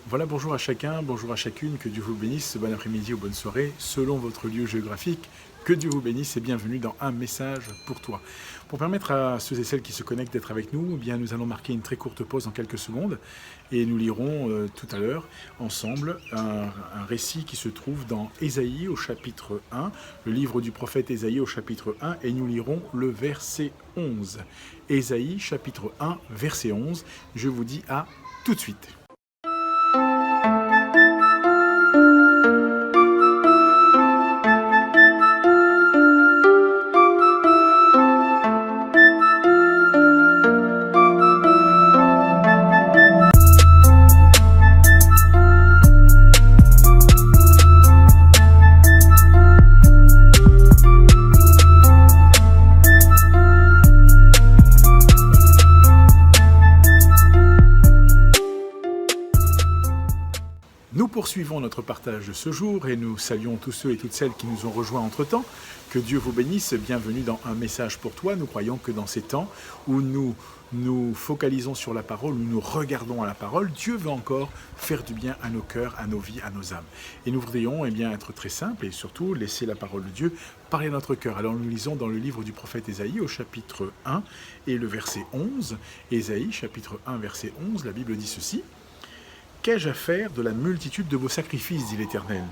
Voilà, bonjour à chacun, bonjour à chacune, que Dieu vous bénisse, bon après-midi ou bonne soirée, selon votre lieu géographique. Que Dieu vous bénisse et bienvenue dans Un message pour toi. Pour permettre à ceux et celles qui se connectent d'être avec nous, eh bien, nous allons marquer une très courte pause en quelques secondes et nous lirons tout à l'heure ensemble un récit qui se trouve dans Ésaïe au chapitre 1, le livre du prophète Ésaïe au chapitre 1, et nous lirons le verset 11. Ésaïe chapitre 1, verset 11. Je vous dis à tout de suite. Nous poursuivons notre partage de ce jour et nous saluons tous ceux et toutes celles qui nous ont rejoints entre-temps. Que Dieu vous bénisse, bienvenue dans Un message pour toi. Nous croyons que dans ces temps où nous nous focalisons sur la parole, où nous regardons à la parole, Dieu veut encore faire du bien à nos cœurs, à nos vies, à nos âmes. Et nous voudrions être très simples et surtout laisser la parole de Dieu parler à notre cœur. Alors nous lisons dans le livre du prophète Ésaïe au chapitre 1 et le verset 11. Ésaïe chapitre 1 verset 11, la Bible dit ceci. Qu'ai-je à faire de la multitude de vos sacrifices, dit l'Éternel?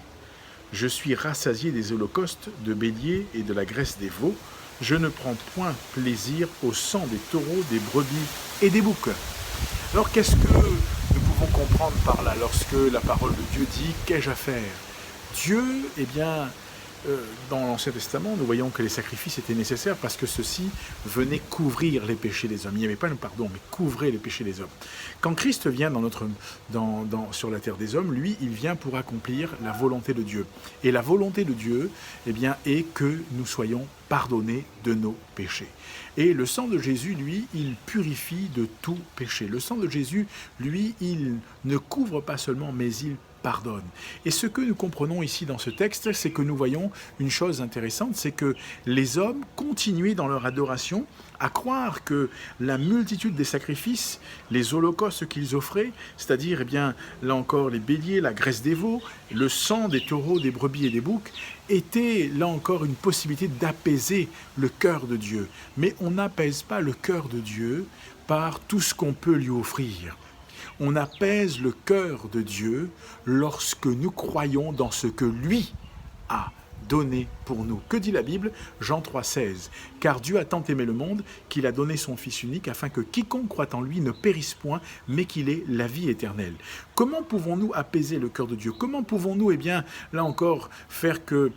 Je suis rassasié des holocaustes, de béliers et de la graisse des veaux. Je ne prends point plaisir au sang des taureaux, des brebis et des boucs. Alors qu'est-ce que nous pouvons comprendre par là lorsque la parole de Dieu dit « qu'ai-je à faire » Dieu, dans l'Ancien Testament, nous voyons que les sacrifices étaient nécessaires parce que ceux-ci venaient couvrir les péchés des hommes. Il n'y avait pas le pardon, mais couvrir les péchés des hommes. Quand Christ vient sur la terre des hommes, lui, il vient pour accomplir la volonté de Dieu. Et la volonté de Dieu, est que nous soyons pardonnés de nos péchés. Et le sang de Jésus, lui, il purifie de tout péché. Le sang de Jésus, lui, il ne couvre pas seulement, mais il pardonne. Et ce que nous comprenons ici dans ce texte, c'est que nous voyons une chose intéressante, c'est que les hommes continuaient dans leur adoration à croire que la multitude des sacrifices, les holocaustes qu'ils offraient, c'est-à-dire, là encore, les béliers, la graisse des veaux, le sang des taureaux, des brebis et des boucs, était, là encore, une possibilité d'apaiser le cœur de Dieu. Mais on n'apaise pas le cœur de Dieu par tout ce qu'on peut lui offrir. On apaise le cœur de Dieu lorsque nous croyons dans ce que lui a donné pour nous. Que dit la Bible? Jean 3,16. Car Dieu a tant aimé le monde qu'il a donné son Fils unique afin que quiconque croit en lui ne périsse point, mais qu'il ait la vie éternelle. Comment pouvons-nous apaiser le cœur de Dieu? Comment pouvons-nous, là encore, faire que,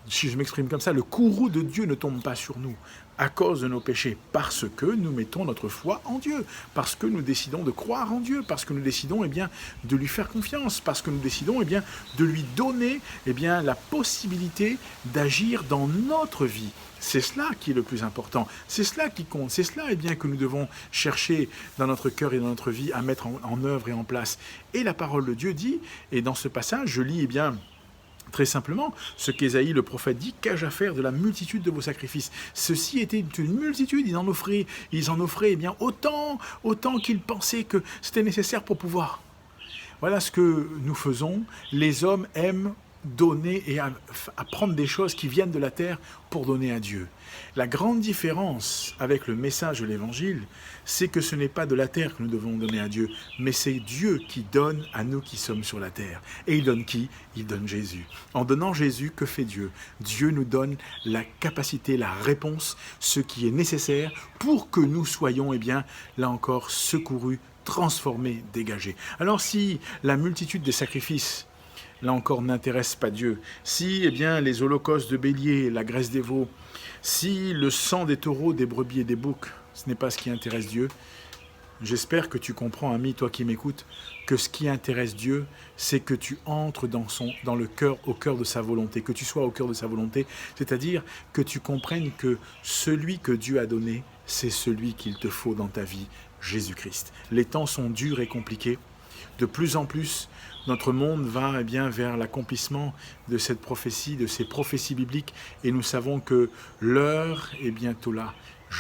si je m'exprime comme ça, le courroux de Dieu ne tombe pas sur nous à cause de nos péchés? Parce que nous mettons notre foi en Dieu, parce que nous décidons de croire en Dieu, parce que nous décidons de lui faire confiance, parce que nous décidons de lui donner la possibilité d'agir dans notre vie. C'est cela qui est le plus important, c'est cela qui compte, c'est cela que nous devons chercher dans notre cœur et dans notre vie à mettre en œuvre et en place. Et la parole de Dieu dit, et dans ce passage, je lis très simplement, ce qu'Ésaïe le prophète dit, qu'ai-je à faire de la multitude de vos sacrifices? Ceci était une multitude, ils en offraient autant qu'ils pensaient que c'était nécessaire pour pouvoir. Voilà ce que nous faisons. Les hommes aiment donner et à prendre des choses qui viennent de la terre pour donner à Dieu. La grande différence avec le message de l'Évangile, c'est que ce n'est pas de la terre que nous devons donner à Dieu, mais c'est Dieu qui donne à nous qui sommes sur la terre. Et il donne qui? Il donne Jésus. En donnant Jésus, que fait Dieu? Dieu nous donne la capacité, la réponse, ce qui est nécessaire pour que nous soyons, là encore, secourus, transformés, dégagés. Alors si la multitude des sacrifices, là encore, n'intéresse pas Dieu, si les holocaustes de bélier, la graisse des veaux, si le sang des taureaux, des brebis et des boucs, ce n'est pas ce qui intéresse Dieu, j'espère que tu comprends, ami, toi qui m'écoutes, que ce qui intéresse Dieu, c'est que tu entres au cœur de sa volonté, que tu sois au cœur de sa volonté, c'est-à-dire que tu comprennes que celui que Dieu a donné, c'est celui qu'il te faut dans ta vie, Jésus-Christ. Les temps sont durs et compliqués. De plus en plus, notre monde va vers l'accomplissement de cette prophétie, de ces prophéties bibliques, et nous savons que l'heure est bientôt là.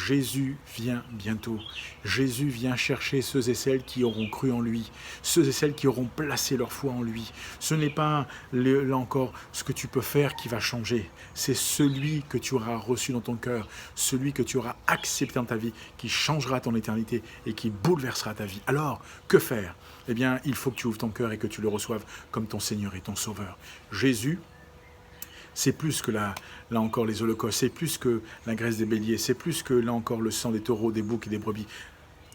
Jésus vient bientôt. Jésus vient chercher ceux et celles qui auront cru en lui, ceux et celles qui auront placé leur foi en lui. Ce n'est pas, là encore, ce que tu peux faire qui va changer. C'est celui que tu auras reçu dans ton cœur, celui que tu auras accepté dans ta vie, qui changera ton éternité et qui bouleversera ta vie. Alors, que faire? Eh bien, il faut que tu ouvres ton cœur et que tu le reçoives comme ton Seigneur et ton Sauveur. Jésus, c'est plus que là encore les holocaustes, c'est plus que la graisse des béliers, c'est plus que là encore le sang des taureaux, des boucs et des brebis.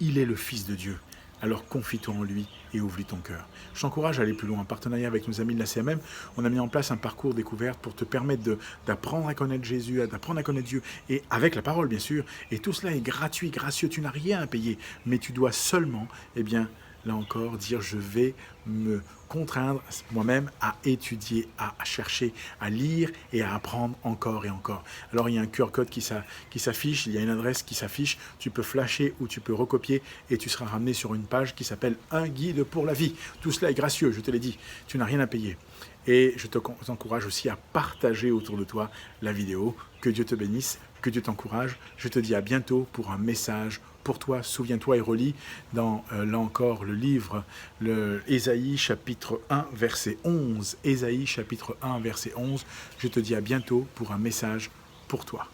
Il est le Fils de Dieu. Alors confie-toi en lui et ouvre ton cœur. Je t'encourage à aller plus loin. En partenariat avec nos amis de la CMM, on a mis en place un parcours découverte pour te permettre d'apprendre à connaître Jésus, d'apprendre à connaître Dieu, et avec la parole bien sûr. Et tout cela est gratuit, gracieux, tu n'as rien à payer. Mais tu dois seulement, eh bien, là encore, dire je vais me contraindre moi-même à étudier, à chercher, à lire et à apprendre encore et encore. Alors il y a un QR code qui s'affiche, il y a une adresse qui s'affiche, tu peux flasher ou tu peux recopier et tu seras ramené sur une page qui s'appelle « Un guide pour la vie ». Tout cela est gracieux, je te l'ai dit, tu n'as rien à payer. Et je t'encourage aussi à partager autour de toi la vidéo. Que Dieu te bénisse, que Dieu t'encourage. Je te dis à bientôt pour un message pour toi. Souviens-toi et relis dans, là encore, le livre, Ésaïe chapitre 1, verset 11. Ésaïe chapitre 1, verset 11. Je te dis à bientôt pour un message pour toi.